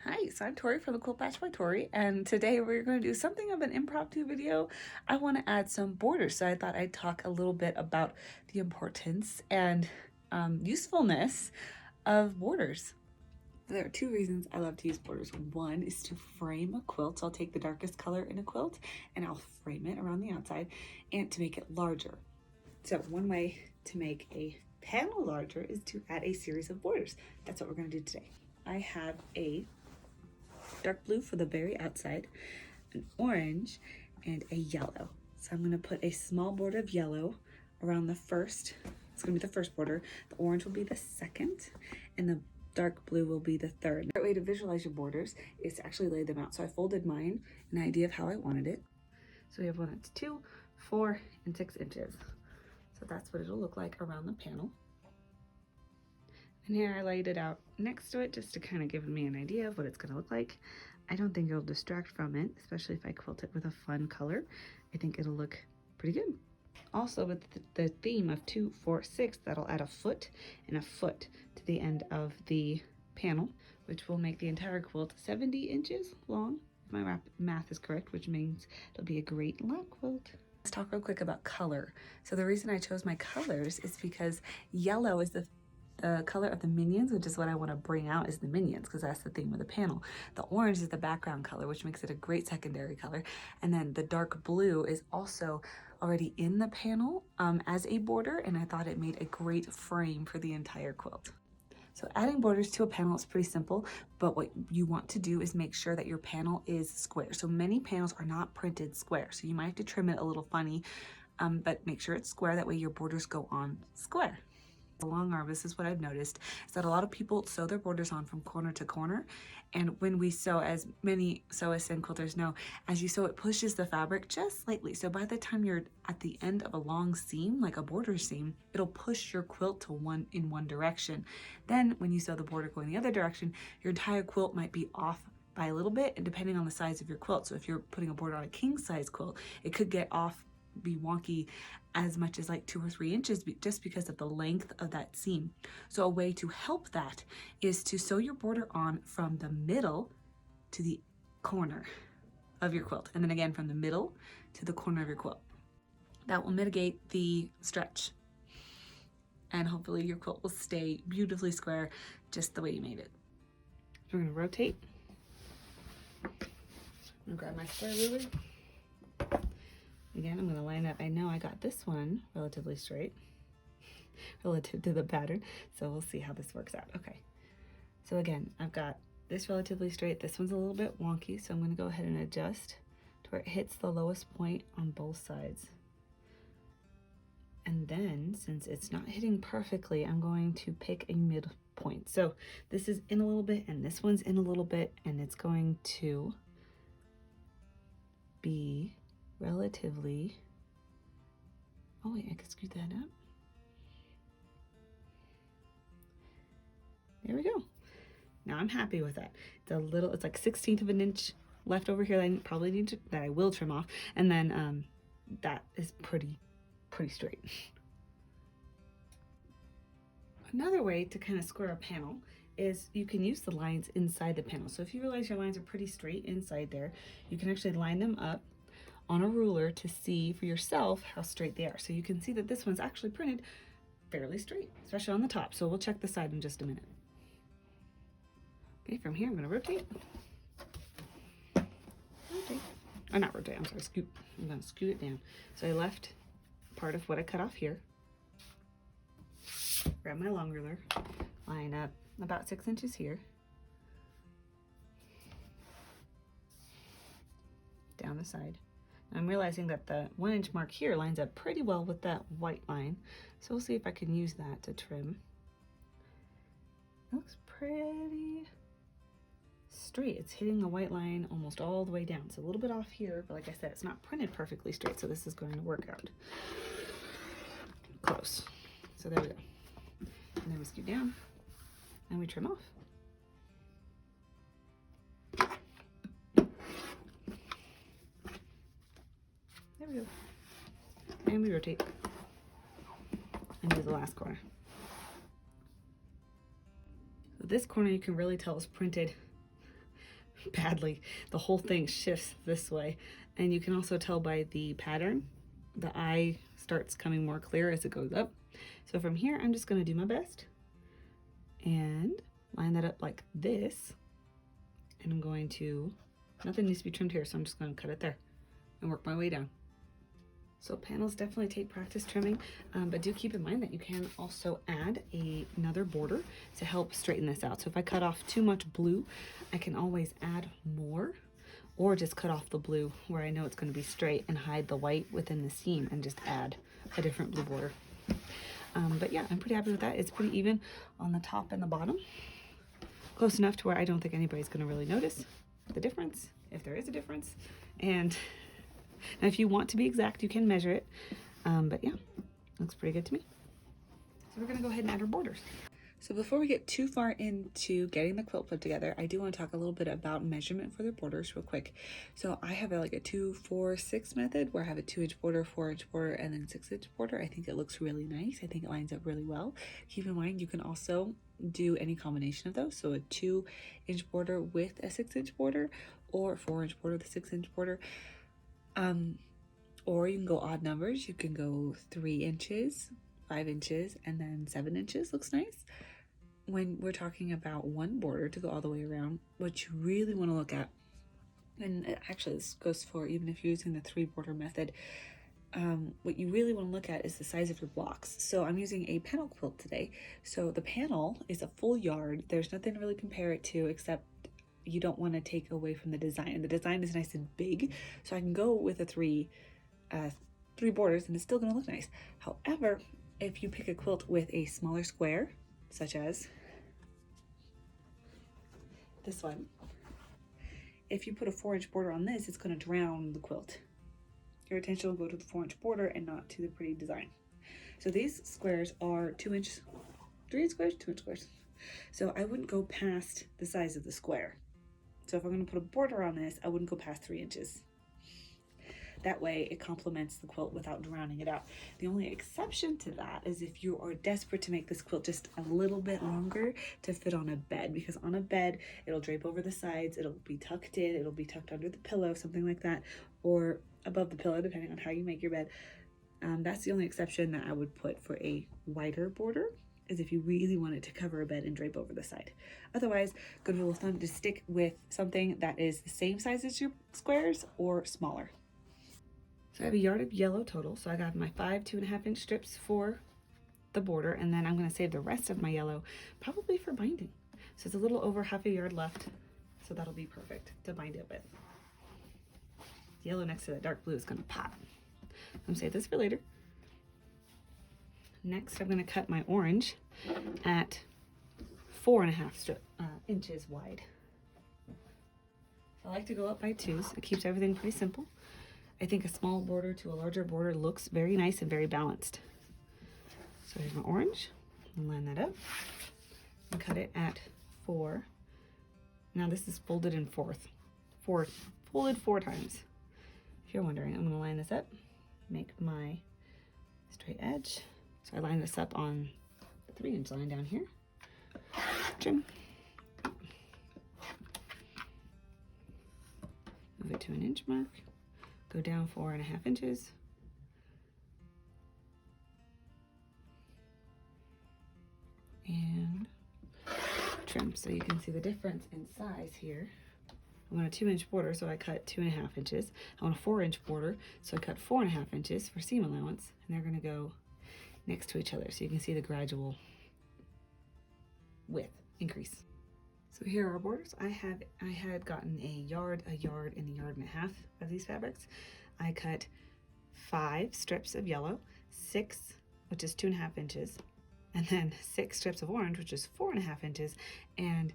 Hi, so I'm Tori from the Quilt Batch by Tori, and today we're going to do something of an impromptu video. I want to add some borders, so I thought I'd talk a little bit about the importance and usefulness of borders. There are two reasons I love to use borders. One is to frame a quilt. So I'll take the darkest color in a quilt and I'll frame it around the outside and to make it larger. So one way to make a panel larger is to add a series of borders. That's what we're going to do today. I have a dark blue for the very outside, an orange, and a yellow. So I'm going to put a small border of yellow around the first. It's going to be the first border. The orange will be the second, and the dark blue will be the third. A way to visualize your borders is to actually lay them out. So I folded mine, an idea of how I wanted it. So we have one that's 2, 4, and 6 inches. So that's what it'll look like around the panel. And here I laid it out next to it just to kind of give me an idea of what it's going to look like. I don't think it'll distract from it, especially if I quilt it with a fun color. I think it'll look pretty good. Also with the theme of 2, 4, 6, that'll add a foot and a foot to the end of the panel, which will make the entire quilt 70 inches long, if my math is correct, which means it'll be a great lap quilt. Let's talk real quick about color. So the reason I chose my colors is because yellow is the color of the minions, which is what I want to bring out is the minions, because that's the theme of the panel. The orange is the background color, which makes it a great secondary color. And then the dark blue is also already in the panel as a border, and I thought it made a great frame for the entire quilt. So adding borders to a panel is pretty simple, but what you want to do is make sure that your panel is square. So many panels are not printed square, so you might have to trim it a little funny, but make sure it's square. That way your borders go on square. The long arm, this is what I've noticed, is that a lot of people sew their borders on from corner to corner, and when we sew, as many sewists and quilters know, as you sew it pushes the fabric just slightly, so by the time you're at the end of a long seam, like a border seam, it'll push your quilt to in one direction. Then when you sew the border going the other direction, your entire quilt might be off by a little bit, and depending on the size of your quilt. So if you're putting a border on a king size quilt, it could get off, be wonky as much as like 2 or 3 inches just because of the length of that seam. So a way to help that is to sew your border on from the middle to the corner of your quilt, and then again from the middle to the corner of your quilt. That will mitigate the stretch, and hopefully your quilt will stay beautifully square just the way you made it. So we're going to rotate. I'm going to grab my square ruler. Again, I'm going to line up. I know I got this one relatively straight relative to the pattern, so we'll see how this works out. Okay, so again, I've got this relatively straight. This one's a little bit wonky, so I'm going to go ahead and adjust to where it hits the lowest point on both sides. And then, since it's not hitting perfectly, I'm going to pick a midpoint. So this is in a little bit, and this one's in a little bit, and it's going to be relatively, oh wait, I could screw that up. There we go. Now I'm happy with that. It's a little, it's like 1/16 of an inch left over here that I probably need to, that I will trim off, and then that is pretty straight. Another way to kind of square a panel is you can use the lines inside the panel. So if you realize your lines are pretty straight inside there, you can actually line them up on a ruler to see for yourself how straight they are. So you can see that this one's actually printed fairly straight, especially on the top. So we'll check the side in just a minute. Okay, from here I'm going to rotate. Rotate. Or not rotate, I'm sorry, scoot. I'm going to scoot it down. So I left part of what I cut off here. Grab my long ruler, line up about 6 inches here. Down the side. I'm realizing that the 1 inch mark here lines up pretty well with that white line. So we'll see if I can use that to trim. It looks pretty straight. It's hitting the white line almost all the way down. It's a little bit off here, but like I said, it's not printed perfectly straight, so this is going to work out. Close. So there we go. And then we scoot down and we trim off. There we go. And we rotate and do the last corner. So this corner you can really tell is printed badly. The whole thing shifts this way. And you can also tell by the pattern, the eye starts coming more clear as it goes up. So from here, I'm just gonna do my best and line that up like this. And I'm going to, nothing needs to be trimmed here, so I'm just gonna cut it there and work my way down. So panels definitely take practice trimming, but do keep in mind that you can also add another border to help straighten this out. So if I cut off too much blue, I can always add more, or just cut off the blue where I know it's going to be straight and hide the white within the seam and just add a different blue border. But yeah, I'm pretty happy with that. It's pretty even on the top and the bottom. Close enough to where I don't think anybody's going to really notice the difference, if there is a difference. And now if you want to be exact, you can measure it. But yeah, looks pretty good to me. So we're going to go ahead and add our borders. So before we get too far into getting the quilt put together, I do want to talk a little bit about measurement for the borders real quick. So I have like a 2, 4, 6 method where I have a 2-inch border, 4-inch border, and then 6-inch border. I think it looks really nice. I think it lines up really well. Keep in mind, you can also do any combination of those. So a 2-inch border with a 6-inch border, or a 4-inch border with a 6-inch border. Or you can go odd numbers. You can go 3 inches, 5 inches, and then 7 inches. Looks nice. When we're talking about one border to go all the way around, what you really want to look at, and actually this goes for even if you're using the 3 border method, what you really want to look at is the size of your blocks. So I'm using a panel quilt today. So the panel is a full yard. There's nothing to really compare it to except you don't want to take away from the design. The design is nice and big, so I can go with a 3 borders and it's still going to look nice. However, if you pick a quilt with a smaller square, such as this one, if you put a 4-inch border on this, it's going to drown the quilt. Your attention will go to the 4-inch border and not to the pretty design. So these squares are 2-inch, 3-inch squares, 2-inch squares. So I wouldn't go past the size of the square. So if I'm going to put a border on this, I wouldn't go past 3 inches. That way it complements the quilt without drowning it out. The only exception to that is if you are desperate to make this quilt just a little bit longer to fit on a bed, because on a bed it'll drape over the sides, it'll be tucked in, it'll be tucked under the pillow, something like that, or above the pillow depending on how you make your bed. That's the only exception that I would put for a wider border, is if you really wanted to cover a bed and drape over the side. Otherwise, good rule of thumb, to stick with something that is the same size as your squares or smaller. So I have a yard of yellow total. So I got my 5 2.5-inch strips for the border, and then I'm going to save the rest of my yellow probably for binding. So it's a little over half a yard left, so that'll be perfect to bind it with. The yellow next to that dark blue is going to pop. I'm going to save this for later. Next, I'm going to cut my orange at 4.5 inches wide. I like to go up by 2s. It keeps everything pretty simple. I think a small border to a larger border looks very nice and very balanced. So here's my orange. I'll line that up and cut it at 4. Now this is folded in folded 4 times. If you're wondering, I'm going to line this up, make my straight edge. So I line this up on the 3-inch line down here. Trim. Move it to an inch mark. Go down 4.5 inches. And trim, so you can see the difference in size here. I want a 2-inch border, so I cut 2.5 inches. I want a 4-inch border, so I cut 4.5 inches for seam allowance, and they're going to go next to each other, so you can see the gradual width increase. So here are our borders. I had gotten a yard, and a yard and a half of these fabrics. I cut 5 strips of yellow, 6, which is 2.5 inches, and then 6 strips of orange, which is 4.5 inches, and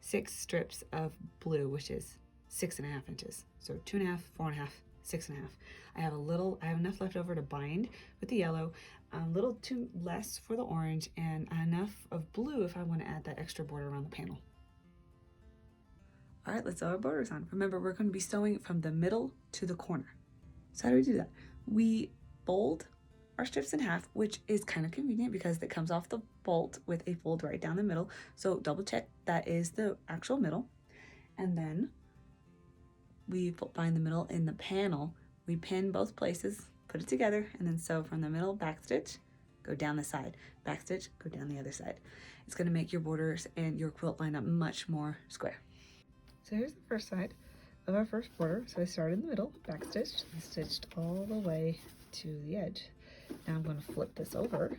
6 strips of blue, which is 6.5 inches. So 2.5, 4.5, 6.5. I have enough left over to bind with the yellow, a little too less for the orange, and enough of blue if I want to add that extra border around the panel. All right, let's sew our borders on. Remember, we're going to be sewing from the middle to the corner. So how do we do that? We fold our strips in half, which is kind of convenient because it comes off the bolt with a fold right down the middle. So double check that is the actual middle. And then we find the middle in the panel. We pin both places, put it together, and then sew from the middle, back stitch, go down the side, back stitch, go down the other side. It's going to make your borders and your quilt line up much more square. So here's the first side of our first border. So I started in the middle, back stitched, and stitched all the way to the edge. Now I'm going to flip this over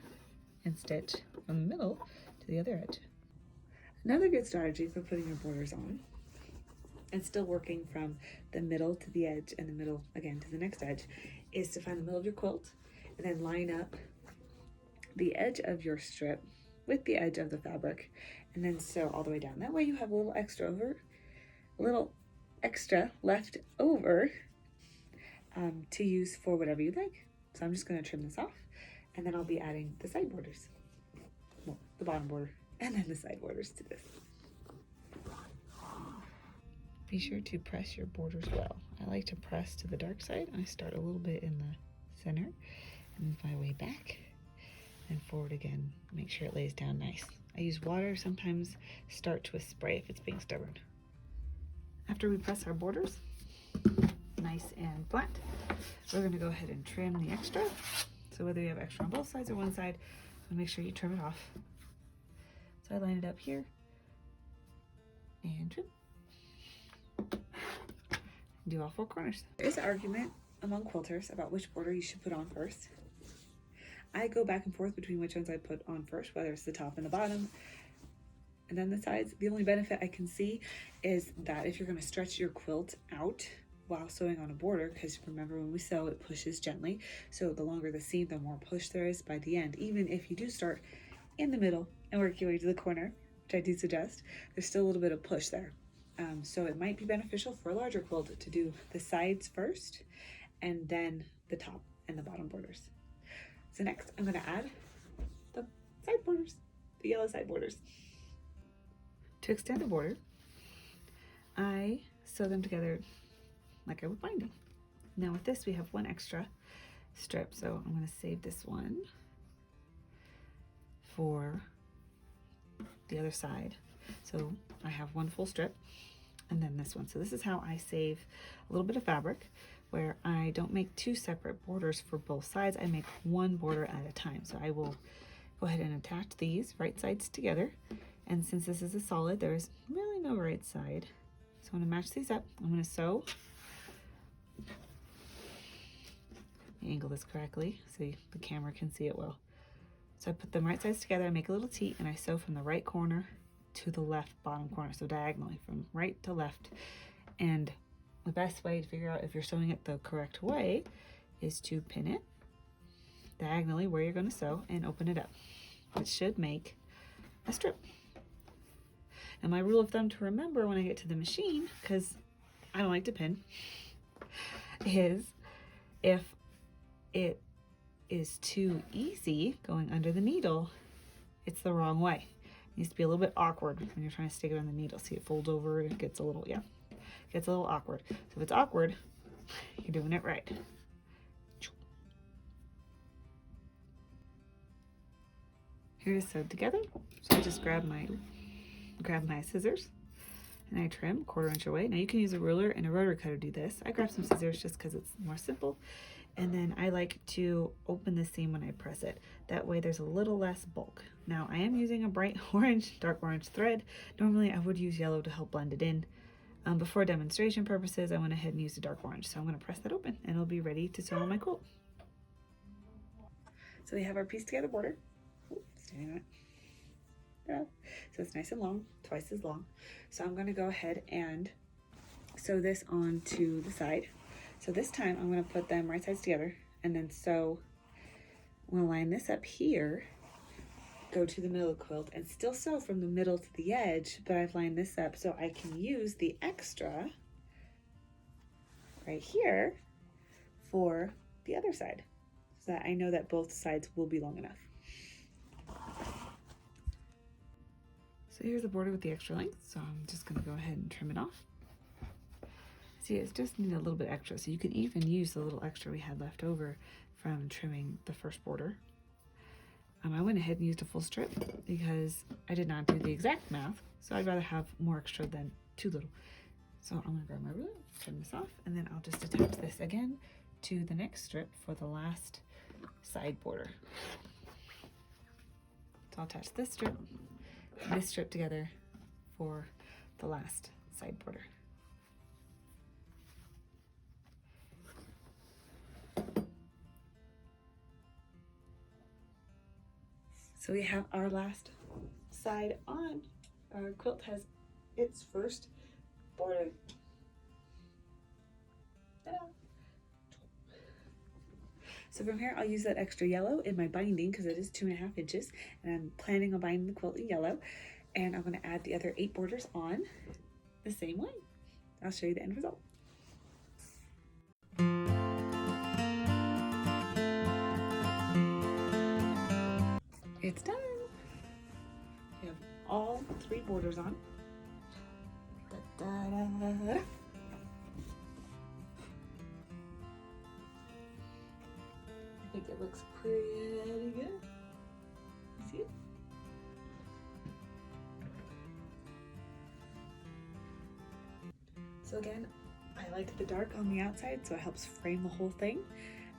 and stitch from the middle to the other edge. Another good strategy for putting your borders on and still working from the middle to the edge and the middle again to the next edge is to find the middle of your quilt and then line up the edge of your strip with the edge of the fabric and then sew all the way down. That way you have a little extra left over to use for whatever you like. So I'm just going to trim this off and then I'll be adding the side borders, well, the bottom border and then the side borders to this. Be sure to press your borders well. I like to press to the dark side. I start a little bit in the center and move my way back and forward again. Make sure it lays down nice. I use water, sometimes start with spray if it's being stubborn. After we press our borders nice and flat, we're going to go ahead and trim the extra. So whether you have extra on both sides or one side, make sure you trim it off. So I line it up here and trim. Do all 4 corners. There's an argument among quilters about which border you should put on first. I go back and forth between which ones I put on first, whether it's the top and the bottom and then the sides. The only benefit I can see is that if you're going to stretch your quilt out while sewing on a border, because remember when we sew it pushes gently, so the longer the seam the more push there is by the end. Even if you do start in the middle and work your way to the corner, which I do suggest, there's still a little bit of push there. So it might be beneficial for a larger quilt to do the sides first and then the top and the bottom borders. So next I'm going to add the side borders, the yellow side borders. To extend the border, I sew them together like I would binding. Now with this we have one extra strip, so I'm going to save this one for the other side. So I have one full strip and then this one. So this is how I save a little bit of fabric, where I don't make 2 separate borders for both sides. I make one border at a time. So I will go ahead and attach these right sides together. And since this is a solid, there's really no right side. So I'm going to match these up. I'm going to sew. Angle this correctly so the camera can see it well. So I put them right sides together, I make a little T, and I sew from the right corner to the left bottom corner, so diagonally from right to left. And the best way to figure out if you're sewing it the correct way is to pin it diagonally where you're going to sew and open it up. It should make a strip. And my rule of thumb to remember when I get to the machine, because I don't like to pin, is if it is too easy going under the needle, it's the wrong way. It needs to be a little bit awkward when you're trying to stick it on the needle. See, it folds over, it gets a little, gets a little awkward. So if it's awkward, you're doing it right. Here it is sewed together. So I just grab my scissors and I trim 1/4 inch away. Now you can use a ruler and a rotary cutter to do this. I grab some scissors just because it's more simple. And then I like to open the seam when I press it. That way there's a little less bulk. Now I am using a bright orange, dark orange thread. Normally I would use yellow to help blend it in. But for demonstration purposes, I went ahead and used a dark orange. So I'm going to press that open and it'll be ready to sew on my quilt. So we have our piece together border. Standing on it. Yeah. So it's nice and long, twice as long. So I'm going to go ahead and sew this onto the side. So this time I'm going to put them right sides together and then sew. I'm going to line this up here, go to the middle of the quilt and still sew from the middle to the edge, but I've lined this up so I can use the extra right here for the other side so that I know that both sides will be long enough. So here's the border with the extra length, so I'm just going to go ahead and trim it off. See, it's just needed a little bit extra, so you can even use the little extra we had left over from trimming the first border. I went ahead and used a full strip because I did not do the exact math, so I'd rather have more extra than too little. So I'm gonna grab my ruler, trim this off, and then I'll just attach this again to the next strip for the last side border. So I'll attach this strip and this strip together for the last side border. So we have our last side on. Our quilt has its first border. Ta-da! So from here, I'll use that extra yellow in my binding because it is 2.5 inches, and I'm planning on binding the quilt in yellow. And I'm going to add the other 8 borders on the same way. I'll show you the end result. It's done. We have all 3 borders on. Da, da, da, da. I think it looks pretty good. See it? So again, I like the dark on the outside, so it helps frame the whole thing.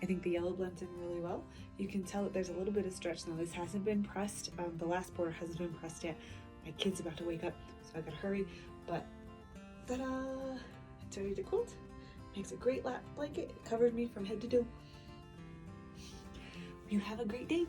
I think the yellow blends in really well. You can tell that there's a little bit of stretch. Now this hasn't been pressed. The last border hasn't been pressed yet. My kid's about to wake up, so I gotta hurry. But ta-da! It's ready to quilt. Makes a great lap blanket. It covers me from head to toe. You have a great day.